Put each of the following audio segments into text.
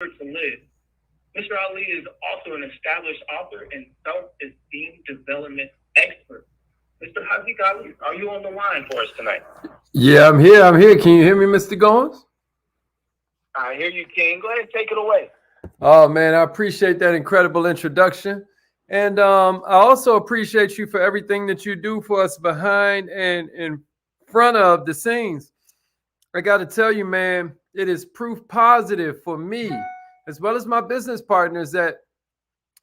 to live. Mr. Ali is also an established author and self-esteem development expert. Mr. Hazik Ali, are you on the line for us tonight? Yeah, I'm here. I'm here. Can you hear me, Mr. Goins? I hear you, King. Go ahead and take it away. Oh man, I appreciate that incredible introduction. And I also appreciate you for everything that you do for us behind and in front of the scenes. I got to tell you, man, it is proof positive for me, as well as my business partners, that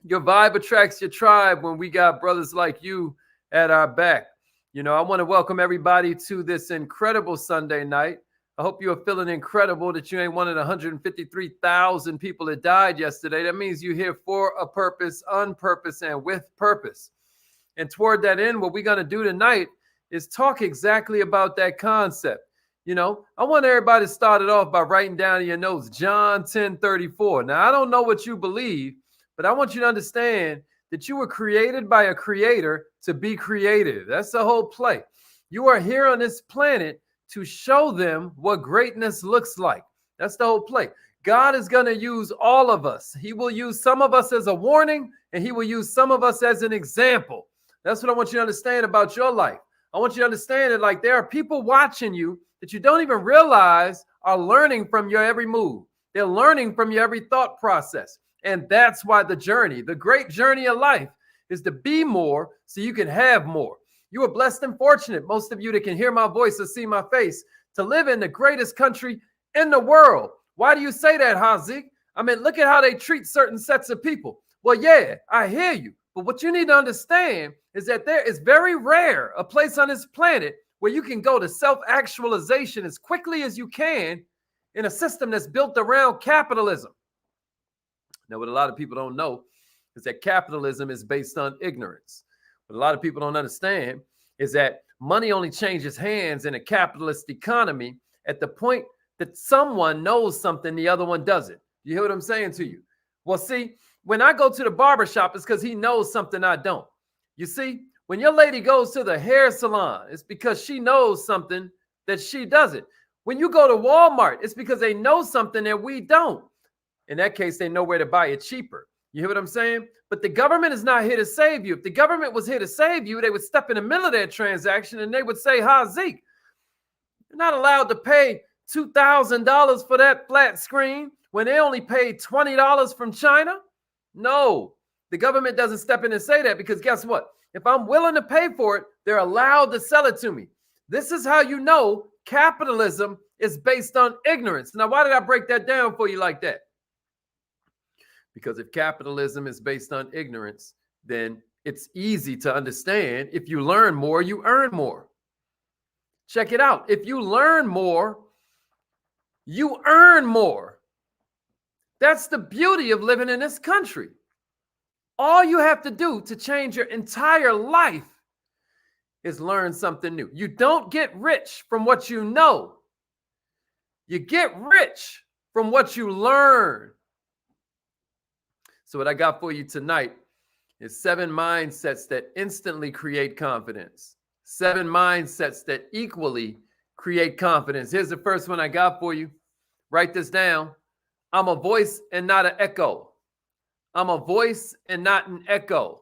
your vibe attracts your tribe when we got brothers like you at our back. I want to welcome everybody to this incredible Sunday night. I hope you are feeling incredible that you ain't one of the 153,000 people that died yesterday. That means you're here for a purpose, on purpose, and with purpose. And toward that end, what we're going to do tonight is talk exactly about that concept. I want everybody to start it off by writing down in your notes John 10:34. Now, I don't know what you believe, but I want you to understand that you were created by a creator to be creative. That's the whole play. You are here on this planet to show them what greatness looks like. That's the whole play. God is going to use all of us. He will use some of us as a warning, and he will use some of us as an example. That's what I want you to understand about your life. I want you to understand that, like, there are people watching you that you don't even realize are learning from your every move. They're learning from your every thought process. And that's why the great journey of life, is to be more so you can have more. You are blessed and fortunate, most of you that can hear my voice or see my face, to live in the greatest country in the world. Why do you say that, Hazik? I mean, look at how they treat certain sets of people. Well, yeah, I hear you. But what you need to understand is that there is very rare a place on this planet where you can go to self-actualization as quickly as you can in a system that's built around capitalism. Now, what a lot of people don't know is that capitalism is based on ignorance. What a lot of people don't understand is that money only changes hands in a capitalist economy at the point that someone knows something the other one doesn't. You hear what I'm saying to you? Well, see, when I go to the barbershop, it's because he knows something I don't. You see, when your lady goes to the hair salon, it's because she knows something that she doesn't. When you go to Walmart, it's because they know something that we don't. In that case, they know where to buy it cheaper. You hear what I'm saying? But the government is not here to save you. If the government was here to save you, they would step in the middle of that transaction and they would say, Zeke, you're not allowed to pay $2,000 for that flat screen when they only paid $20 from China. No, the government doesn't step in and say that, because guess what? If I'm willing to pay for it, they're allowed to sell it to me. This is how you know capitalism is based on ignorance. Now, why did I break that down for you like that? Because if capitalism is based on ignorance, then it's easy to understand. If you learn more, you earn more. Check it out. If you learn more, you earn more. That's the beauty of living in this country. All you have to do to change your entire life is learn something new. You don't get rich from what you know. You get rich from what you learn. So what I got for you tonight is 7 mindsets that instantly create confidence. 7 mindsets that equally create confidence. Here's the first one I got for you. Write this down. I'm a voice and not an echo. I'm a voice and not an echo.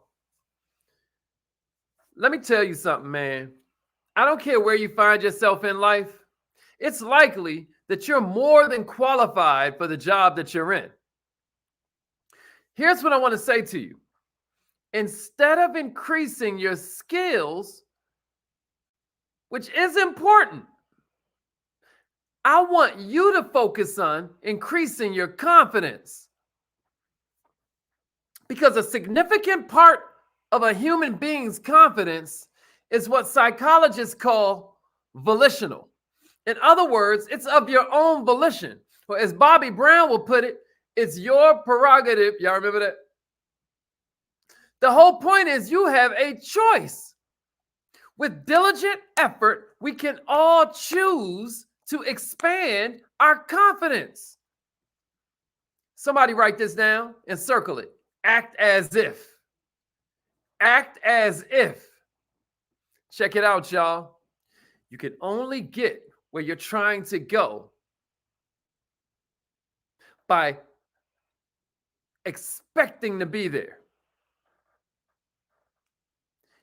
Let me tell you something, man. I don't care where you find yourself in life. It's likely that you're more than qualified for the job that you're in. Here's what I want to say to you. Instead of increasing your skills, which is important, I want you to focus on increasing your confidence. Because a significant part of a human being's confidence is what psychologists call volitional. In other words, it's of your own volition. Or as Bobby Brown will put it, it's your prerogative. Y'all remember that? The whole point is you have a choice. With diligent effort, we can all choose to expand our confidence. Somebody write this down and circle it. Act as if. Act as if. Check it out, y'all. You can only get where you're trying to go by expecting to be there.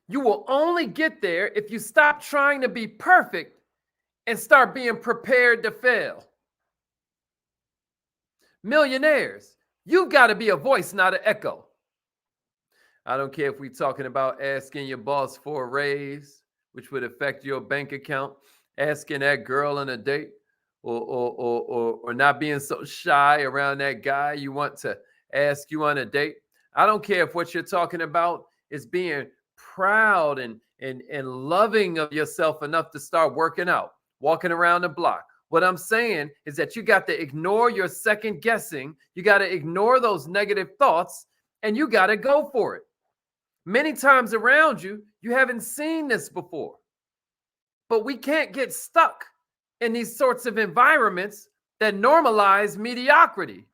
You will only get there if you stop trying to be perfect and start being prepared to fail. Millionaires, you've got to be a voice, not an echo. I don't care if we're talking about asking your boss for a raise, which would affect your bank account, asking that girl on a date, or not being so shy around that guy you want to ask you on a date. I don't care if what you're talking about is being proud and loving of yourself enough to start working out, walking around the block. What I'm saying is that you got to ignore your second guessing. You got to ignore those negative thoughts, and you got to go for it. Many times around you, you haven't seen this before. But we can't get stuck in these sorts of environments that normalize mediocrity.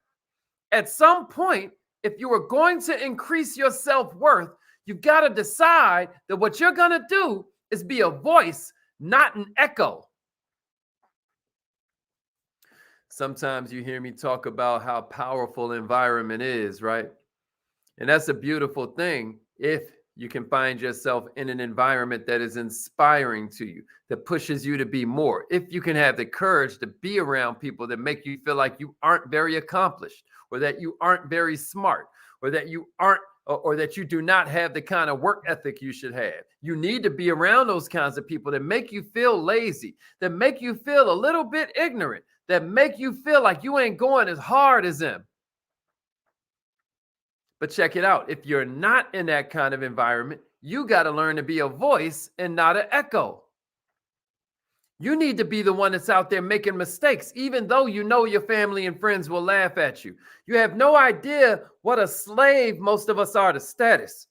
At some point, if you are going to increase your self-worth, you've got to decide that what you're going to do is be a voice, not an echo. Sometimes you hear me talk about how powerful environment is, right? And that's a beautiful thing if you can find yourself in an environment that is inspiring to you, that pushes you to be more. If you can have the courage to be around people that make you feel like you aren't very accomplished, or that you aren't very smart, or that you aren't, or that you do not have the kind of work ethic you should have. You need to be around those kinds of people that make you feel lazy, that make you feel a little bit ignorant, that make you feel like you ain't going as hard as them. But check it out. If you're not in that kind of environment, you got to learn to be a voice and not an echo. You need to be the one that's out there making mistakes, even though you know your family and friends will laugh at you. You have no idea what a slave most of us are to status.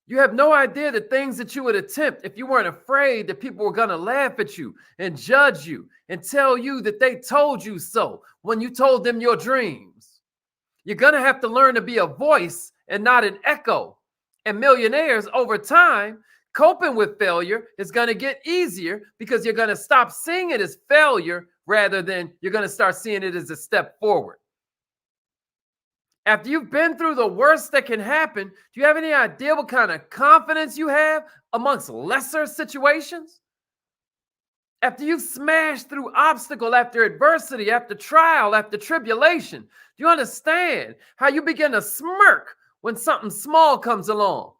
You have no idea the things that you would attempt if you weren't afraid that people were going to laugh at you and judge you and tell you that they told you so when you told them your dreams. You're going to have to learn to be a voice and not an echo. And millionaires, over time, coping with failure is going to get easier because you're going to stop seeing it as failure rather than you're going to start seeing it as a step forward. After you've been through the worst that can happen, do you have any idea what kind of confidence you have amongst lesser situations? After you've smashed through obstacle after adversity, after trial, after tribulation, do you understand how you begin to smirk when something small comes along?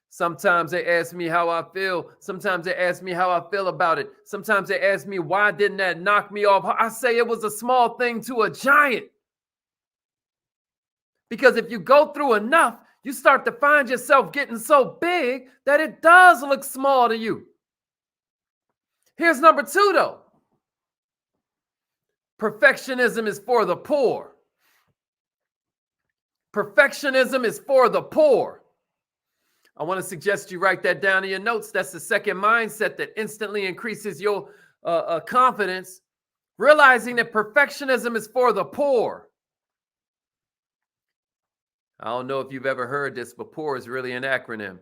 Sometimes they ask me how I feel. Sometimes they ask me how I feel about it. Sometimes they ask me, why didn't that knock me off? I say it was a small thing to a giant. Because if you go through enough, you start to find yourself getting so big that it does look small to you. Here's number 2, though. Perfectionism is for the poor. Perfectionism is for the poor. I want to suggest you write that down in your notes. That's the second mindset that instantly increases your confidence. Realizing that perfectionism is for the poor. I don't know if you've ever heard this, but poor is really an acronym.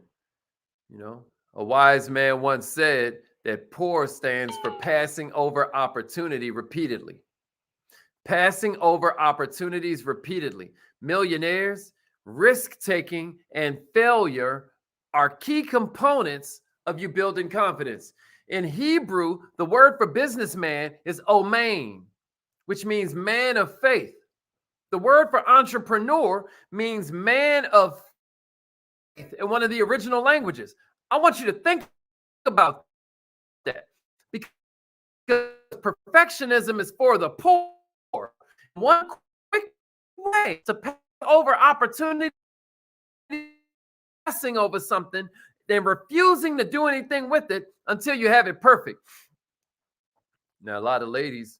You know, a wise man once said that poor stands for passing over opportunity repeatedly. Passing over opportunities repeatedly. Millionaires, risk-taking, and failure are key components of you building confidence. In Hebrew, the word for businessman is omain, which means man of faith. The word for entrepreneur means man of faith in one of the original languages. I want you to think about that, because perfectionism is for the poor. One quick way to pass over opportunity, passing over something, then refusing to do anything with it until you have it perfect. Now, a lot of ladies,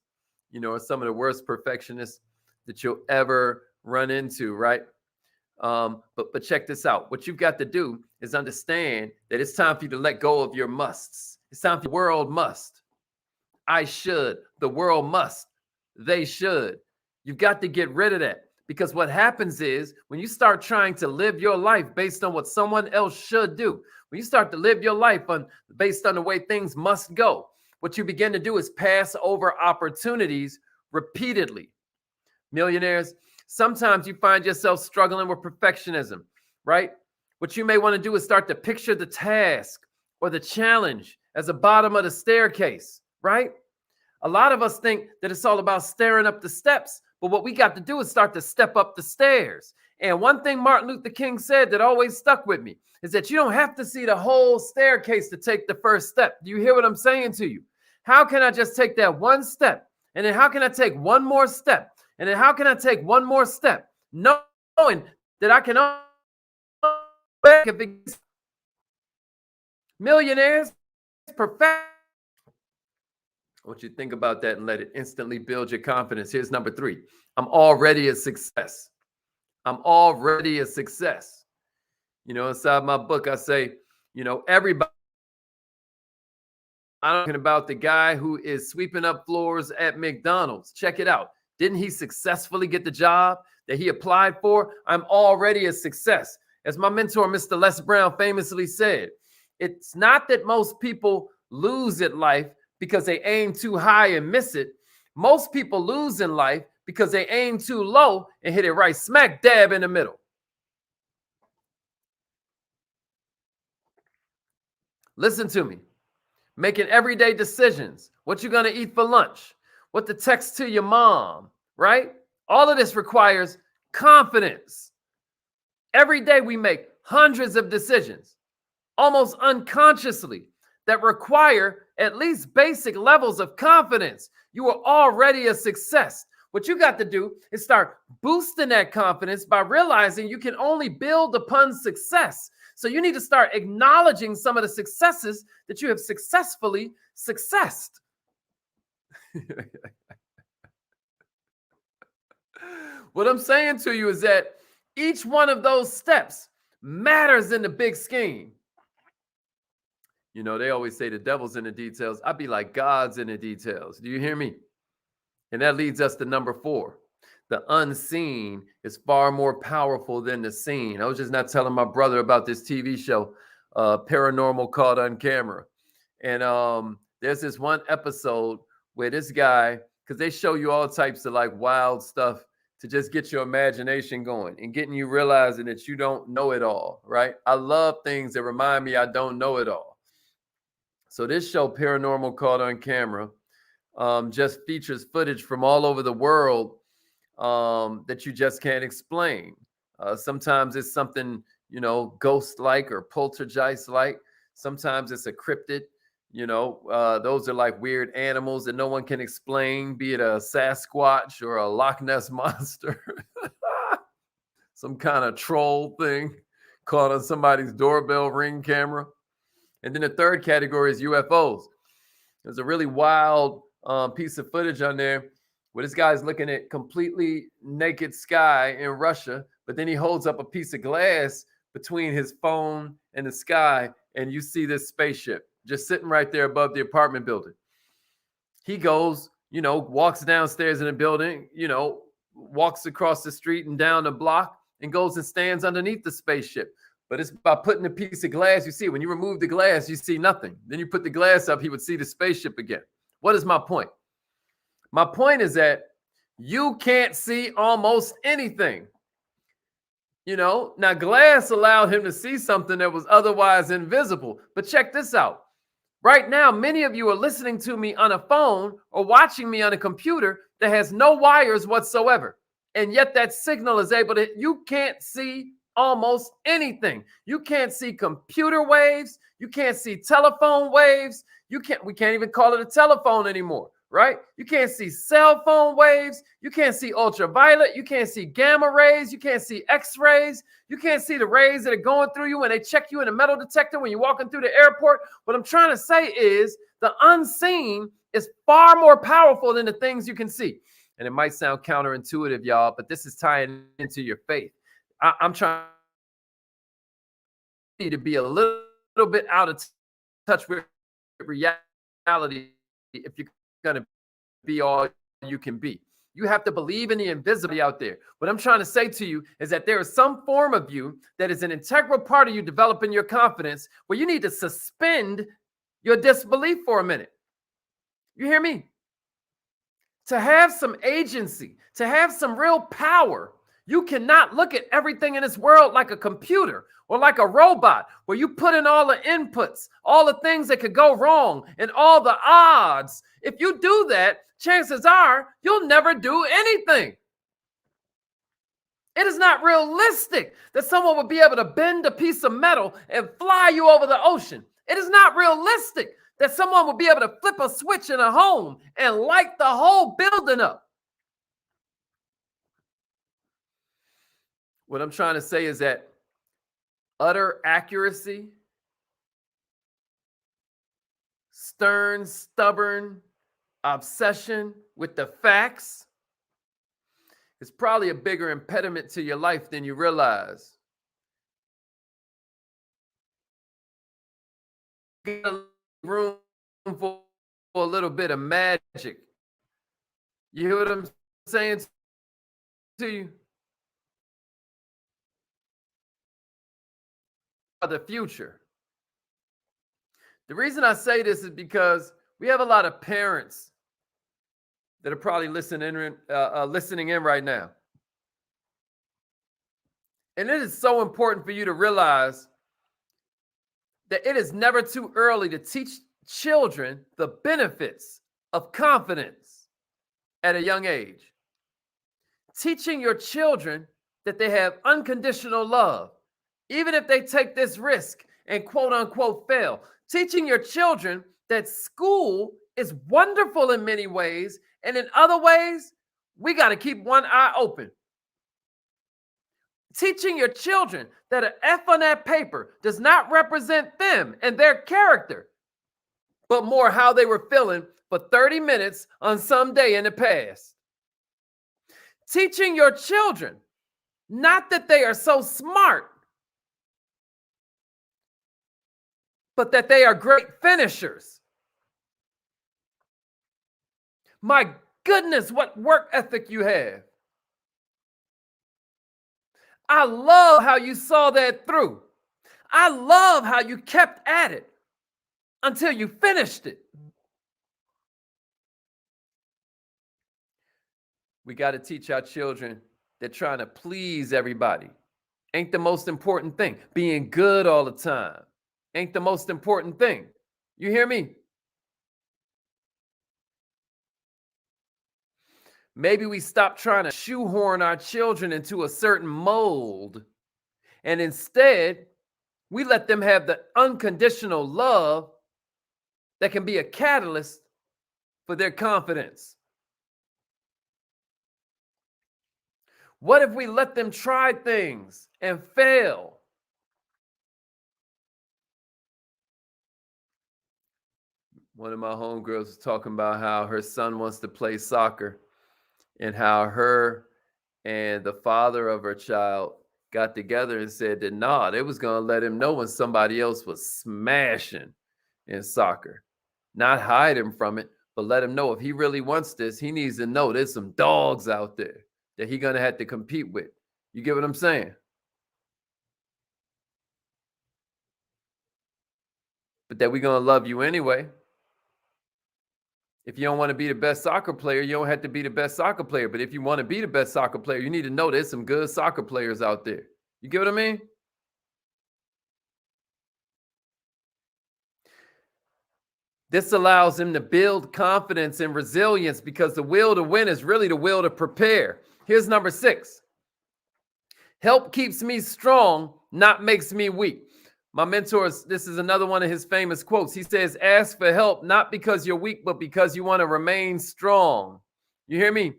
you know, are some of the worst perfectionists that you'll ever run into, right? But check this out. What you've got to do is understand that it's time for you to let go of your musts. It's time for the world must. I should. The world must. They should. You've got to get rid of that, because what happens is when you start trying to live your life based on what someone else should do, when you start to live your life based on the way things must go, what you begin to do is pass over opportunities repeatedly. Millionaires, Sometimes you find yourself struggling with perfectionism, right? What you may want to do is start to picture the task or the challenge as the bottom of the staircase, right? A lot of us think that it's all about staring up the steps, but what we got to do is start to step up the stairs. And one thing Martin Luther King said that always stuck with me is that you don't have to see the whole staircase to take the first step. Do you hear what I'm saying to you? How can I just take that one step? And then how can I take one more step? And then how can I take one more step? Knowing that I can back if it's millionaires, perfect. I want you to think about that and let it instantly build your confidence. Here's number 3. I'm already a success. I'm already a success. You know, inside my book, I say, you know, everybody. I'm talking about the guy who is sweeping up floors at McDonald's. Check it out. Didn't he successfully get the job that he applied for? I'm already a success. As my mentor, Mr. Les Brown, famously said, it's not that most people lose at life because they aim too high and miss it. Most people lose in life because they aim too low and hit it right smack dab in the middle. Listen to me. Making everyday decisions. What you're going to eat for lunch. What to text to your mom, right? All of this requires confidence. Every day we make hundreds of decisions, almost unconsciously, that require at least basic levels of confidence. You are already a success. What you got to do is start boosting that confidence by realizing you can only build upon success. So you need to start acknowledging some of the successes that you have successfully successed. What I'm saying to you is that each one of those steps matters in the big scheme. You know, they always say the devil's in the details. I'd be like, God's in the details. Do you hear me? And that leads us to number 4. The unseen is far more powerful than the seen. I was just not telling my brother about this TV show, Paranormal Caught on Camera. And there's this one episode where this guy, because they show you all types of like wild stuff to just get your imagination going and getting you realizing that you don't know it all, right? I love things that remind me I don't know it all. So this show, Paranormal Caught on Camera, just features footage from all over the world that you just can't explain. Sometimes it's something, you know, ghost-like or poltergeist-like. Sometimes it's a cryptid. You know, those are like weird animals that no one can explain, be it a Sasquatch or a Loch Ness monster, some kind of troll thing caught on somebody's doorbell ring camera. And then the third category is UFOs. There's a really wild piece of footage on there where this guy's looking at completely naked sky in Russia, but then he holds up a piece of glass between his phone and the sky, and you see this spaceship just sitting right there above the apartment building. He goes, you know, walks downstairs in the building, you know, walks across the street and down the block and goes and stands underneath the spaceship. But it's by putting a piece of glass, you see, when you remove the glass, you see nothing. Then you put the glass up, he would see the spaceship again. What is my point? My point is that you can't see almost anything. You know, now glass allowed him to see something that was otherwise invisible. But check this out. Right now, many of you are listening to me on a phone or watching me on a computer that has no wires whatsoever. And yet that signal is able to, you can't see almost anything. You can't see computer waves. You can't see telephone waves. We can't even call it a telephone anymore, right? You can't see cell phone waves. You can't see ultraviolet. You can't see gamma rays. You can't see X-rays. You can't see the rays that are going through you when they check you in a metal detector when you're walking through the airport. What I'm trying to say is the unseen is far more powerful than the things you can see. And it might sound counterintuitive, y'all, but this is tying into your faith. I'm trying to be a little bit out of touch with reality if you're going to be all you can be. You have to believe in the invisible out there. What I'm trying to say to you is that there is some form of you that is an integral part of you developing your confidence where you need to suspend your disbelief for a minute. You hear me? to have some agency, to have some real power. You cannot look at everything in this world like a computer or like a robot where you put in all the inputs, all the things that could go wrong, and all the odds. If you do that, chances are you'll never do anything. It is not realistic that someone would be able to bend a piece of metal and fly you over the ocean. It is not realistic that someone would be able to flip a switch in a home and light the whole building up. What I'm trying to say is that utter accuracy, stern, stubborn obsession with the facts is probably a bigger impediment to your life than you realize. Get a room for a little bit of magic. You hear what I'm saying to you? The future. The reason I say this is because we have a lot of parents that are probably listening in right now. And it is so important for you to realize that it is never too early to teach children the benefits of confidence at a young age. Teaching your children that they have unconditional love, even if they take this risk and quote unquote fail. Teaching your children that school is wonderful in many ways, and in other ways, we got to keep one eye open. Teaching your children that an F on that paper does not represent them and their character, but more how they were feeling for 30 minutes on some day in the past. Teaching your children not that they are so smart, but that they are great finishers. My goodness, what work ethic you have. I love how you saw that through. I love how you kept at it until you finished it. We got to teach our children that trying to please everybody ain't the most important thing. Being good all the time ain't the most important thing. You hear me? Maybe we stop trying to shoehorn our children into a certain mold, and instead, we let them have the unconditional love that can be a catalyst for their confidence. What if we let them try things and fail? One of my homegirls was talking about how her son wants to play soccer and how her and the father of her child got together and said that nah, they was going to let him know when somebody else was smashing in soccer. Not hide him from it, but let him know if he really wants this, he needs to know there's some dogs out there that he's going to have to compete with. You get what I'm saying? But that we're going to love you anyway. If you don't want to be the best soccer player, you don't have to be the best soccer player. But if you want to be the best soccer player, you need to know there's some good soccer players out there. You get what I mean? This allows them to build confidence and resilience because the will to win is really the will to prepare. Here's number 6. Help keeps me strong, not makes me weak. My mentor, this is another one of his famous quotes. He says, ask for help, not because you're weak, but because you want to remain strong. You hear me?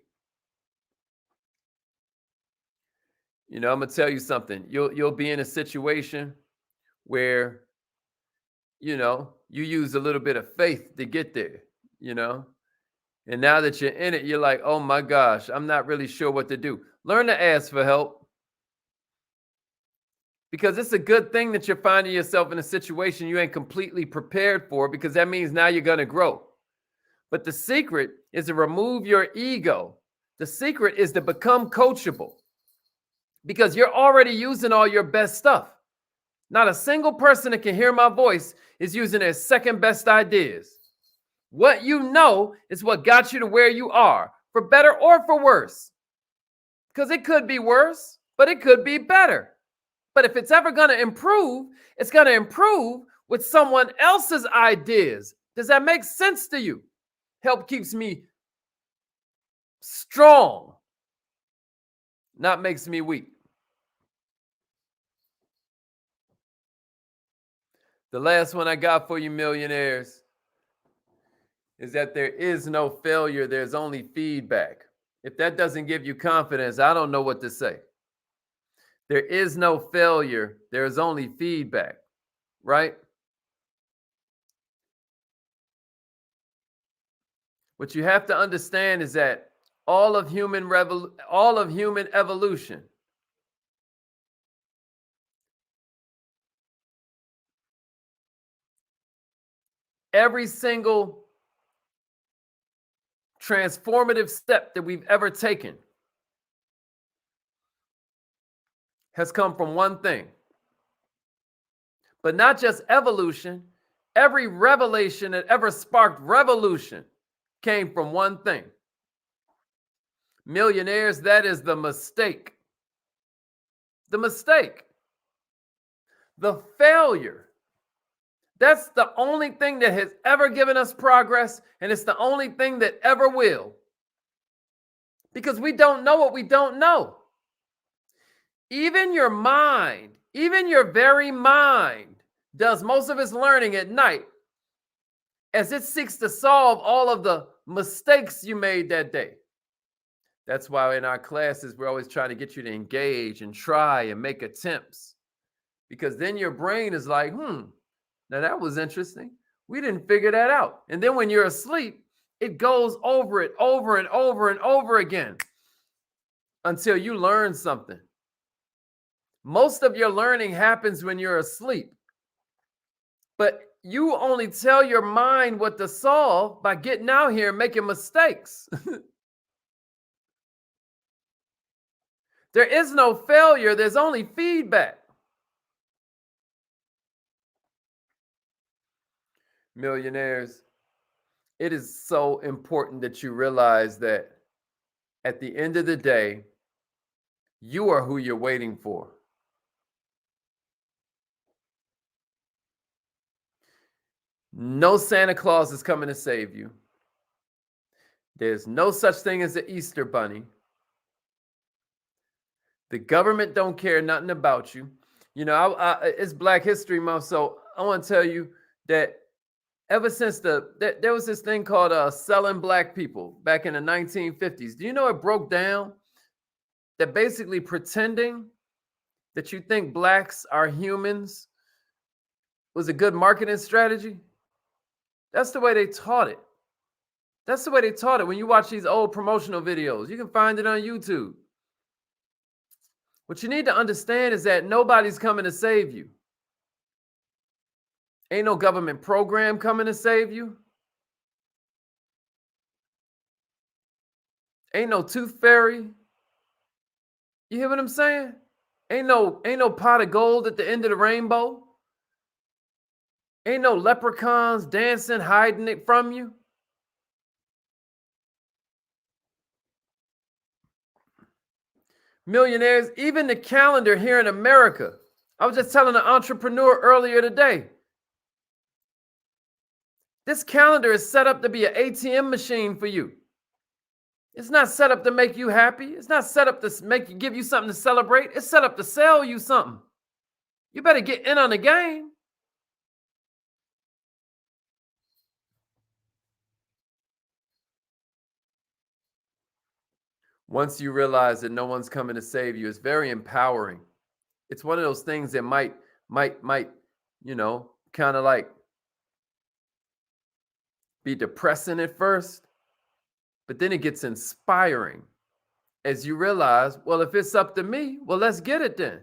You know, I'm going to tell you something. You'll be in a situation where, you know, you use a little bit of faith to get there, you know. And now that you're in it, you're like, oh my gosh, I'm not really sure what to do. Learn to ask for help. Because it's a good thing that you're finding yourself in a situation you ain't completely prepared for, because that means now you're going to grow. But the secret is to remove your ego. The secret is to become coachable, because you're already using all your best stuff. Not a single person that can hear my voice is using their second best ideas. What you know is what got you to where you are. for better or for worse. Because it could be worse, but it could be better. But if it's ever going to improve, it's going to improve with someone else's ideas. Does that make sense to you? Help keeps me strong, not makes me weak. The last one I got for you, millionaires, is that there is no failure, there's only feedback. If that doesn't give you confidence, I don't know what to say. There is no failure, there's only feedback, right? What you have to understand is that all of human evolution, every single transformative step that we've ever taken has come from one thing. But not just evolution, every revelation that ever sparked revolution came from one thing. Millionaires, that is the mistake. The mistake. The failure. That's the only thing that has ever given us progress, and it's the only thing that ever will. Because we don't know what we don't know. Even your mind, even your very mind, does most of its learning at night as it seeks to solve all of the mistakes you made that day. That's why in our classes, we're always trying to get you to engage and try and make attempts. Because then your brain is like, now that was interesting. We didn't figure that out. And then when you're asleep, it goes over it over and over and over again until you learn something. Most of your learning happens when you're asleep. But you only tell your mind what to solve by getting out here and making mistakes. There is no failure, there's only feedback. Millionaires, it is so important that you realize that at the end of the day, you are who you're waiting for. No Santa Claus is coming to save you. There's no such thing as an Easter bunny. The government don't care nothing about you. You know, it's Black History Month, so I want to tell you that ever since there was this thing called selling black people back in the 1950s. Do you know it broke down? That basically pretending that you think blacks are humans was a good marketing strategy. That's the way they taught it. That's the way they taught it. When you watch these old promotional videos, you can find it on YouTube. What you need to understand is that nobody's coming to save you. Ain't no government program coming to save you. Ain't no tooth fairy. You hear what I'm saying? Ain't no pot of gold at the end of the rainbow. Ain't no leprechauns dancing, hiding it from you. Millionaires, even the calendar here in America. I was just telling an entrepreneur earlier today. This calendar is set up to be an ATM machine for you. It's not set up to make you happy. It's not set up to give you something to celebrate. It's set up to sell you something. You better get in on the game. Once you realize that no one's coming to save you, it's very empowering. It's one of those things that might, kind of like be depressing at first, but then it gets inspiring as you realize, well, if it's up to me, well, let's get it then.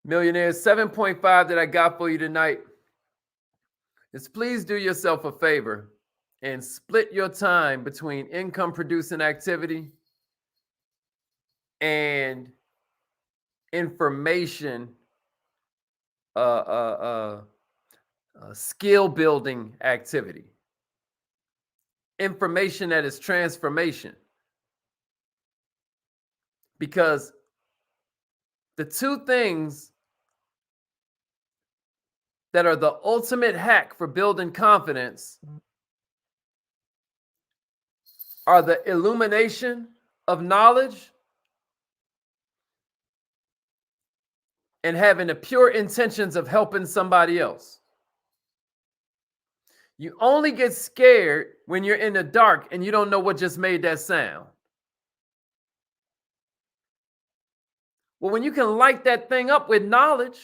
Millionaires, 7.5 that I got for you tonight is please do yourself a favor and split your time between income producing activity and information, skill building activity. information that is transformation. Because the two things that are the ultimate hack for building confidence are the illumination of knowledge and having the pure intentions of helping somebody else. You only get scared when you're in the dark and you don't know what just made that sound. Well, when you can light that thing up with knowledge,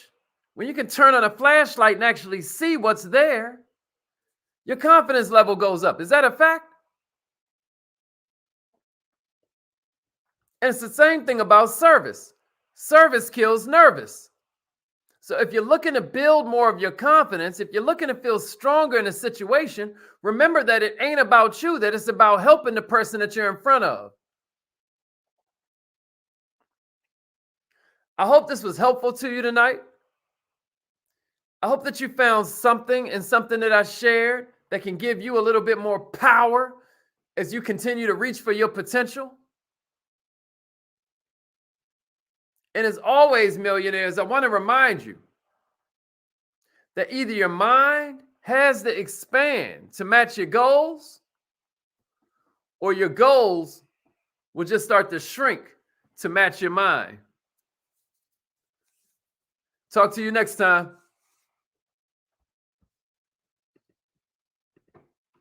when you can turn on a flashlight and actually see what's there, your confidence level goes up. Is that a fact? And it's the same thing about service. Service kills nervous. So if you're looking to build more of your confidence, if you're looking to feel stronger in a situation, remember that it ain't about you, that it's about helping the person that you're in front of. I hope this was helpful to you tonight. I hope that you found something in something that I shared that can give you a little bit more power as you continue to reach for your potential. And as always, millionaires, I want to remind you that either your mind has to expand to match your goals, or your goals will just start to shrink to match your mind. Talk to you next time.